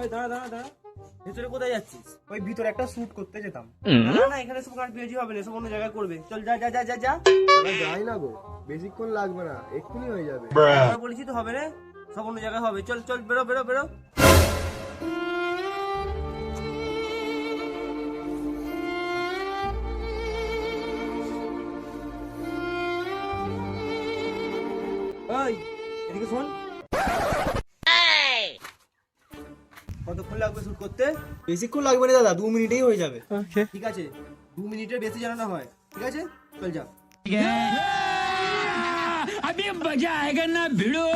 এই দাঁড়া দাঁড়া দাঁড়া, ভেতরে কোথায় যাচ্ছিস? ওই ভিতরে একটা শুট করতে যেতাম। না না, এখানে সব কাজ বিজি হবে না, সব অন্য জায়গায় করবে। চল যা যা যা যা যা। যাই না গো, বেশিক্ষণ লাগবে না, এক্ষুনি হয়ে যাবে। আমরা বলেছি তো হবে না, সব অন্য জায়গায় হবে। চল চল, বেরো বেরো বেরো। এই এদিকে শোন, কতক্ষণ লাগবে শুট করতে? বেশিক্ষণ লাগবে না দাদা, 2 মিনিটেই হয়ে যাবে। ঠিক আছে, 2 মিনিটের বেশি যেন না হয়। ঠিক আছে, চল যা। अभी मजा आएगा ना भिड़ो।